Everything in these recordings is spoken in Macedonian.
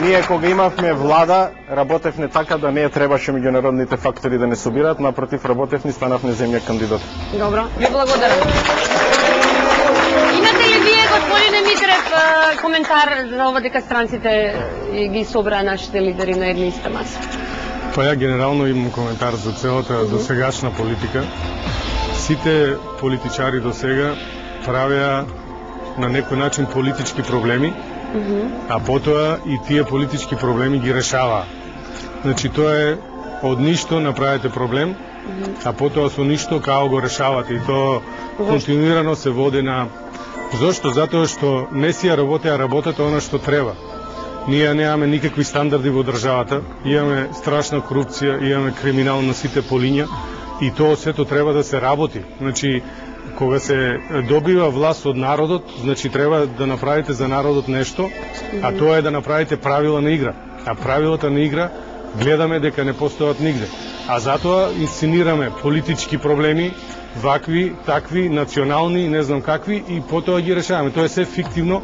Ние кога имавме влада, работевме така да не требаше меѓународните фактори да не собираат, напротив работевме и станавме земја кандидат. Добро, ви благодарам. Имате ли вие, господине Митрев, коментар за ова дека странците ги собраа нашите лидери на една иста маса? Па ја генерално имам коментар за целата досегашна политика. Сите политичари до сега правеа на некој начин политички проблеми, а потоа и тие политички проблеми ги решаваа. Значи тоа е од ништо направите проблем, а потоа со ништо као го решавате и тоа континуирано се води на... Зошто? Затоа што не си ја работеа работата она што треба. Ние немаме никакви стандарди во државата, имаме страшна корупција, имаме криминал на сите полиња и тоа сето треба да се работи. Значи, кога се добива власт од народот, значи треба да направите за народот нешто, а тоа е да направите правила на игра. А правилата на игра гледаме дека не постојат нигде. А затоа инсценираме политички проблеми, вакви, такви, национални, не знам какви, и потоа ги решаваме. Тоа е се фиктивно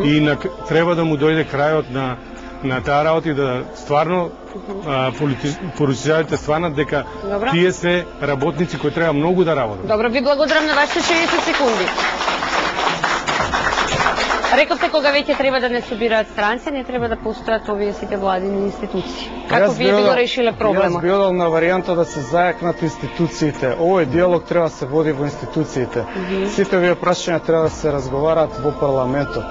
и треба да му дојде крајот на таа работа и да стварно политичарите стварнат дека тие се работници кои треба многу да работат. Добро, ви благодарам на вашите 60 секунди. Рековте кога веќе треба да не собираат странци, не треба да постојат овие сите владини институции. Како вие би го решиле проблемот? Јас би одел на варијанта да се зајакнат институциите. Овој диалог треба да се води во институциите. Сите овие прашања треба да се разговараат во парламентот.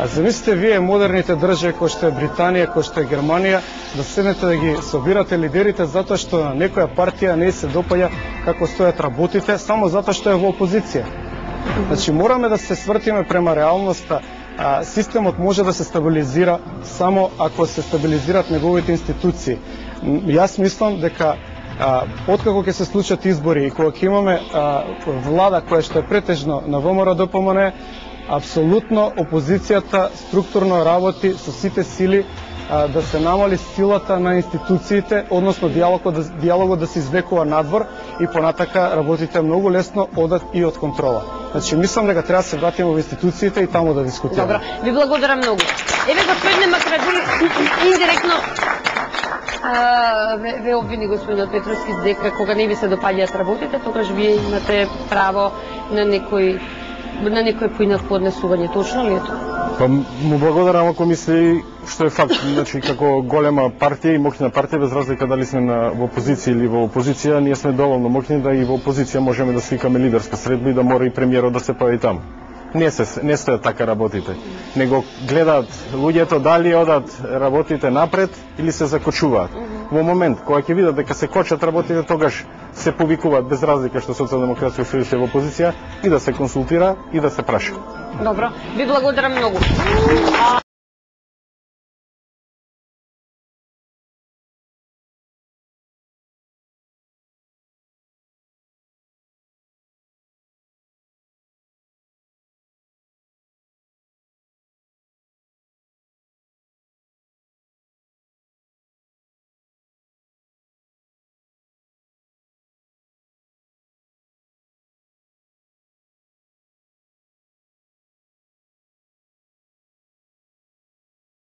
А замислите вие модерните држави кои што е Британија, кои што е Германија, да седнете да ги собирате лидерите затоа што на некоја партија не се допаѓа како стојат работите, само затоа што е во опозиција. Значи мораме да се свртиме према реалноста. Системот може да се стабилизира само ако се стабилизират неговите институции. Јас мислам дека откако ќе се случат избори и кога ќе имаме влада која што е претежно на ВМРО-ДПМН, апсолутно опозицијата структурно работи со сите сили да се намали силата на институциите, односно диалогот да се извекува надвор и понатака работите многу лесно одат и од контрола. Значи мислам дека треба да се вратиме во институциите и таму да дискутираме. Добро, ви благодарам многу. Еве господине Макрадури, индиректно ве обвини господинот Петровски дека кога не ви се допаѓаат работите, тогаш вие имате право на некој поинакво однесување. Точно ли е тоа? Па му благодарам ако мисли што е факт. Значи како голема партија и моќна партија, без разлика дали сме во опозиција или во опозиција, ние сме доволно моќни да и во опозиција можеме да свикаме лидерска средба и да мора и премиерот да се појави таму. Не стојат така работите. Него гледаат луѓето дали одат работите напред или се закочуваат. Во момент кога ќе видат дека се кочат работите, тогаш се повикуваат без разлика што Социјалдемократска се во опозиција и да се консултира и да се праша. Добро, ви благодарам многу.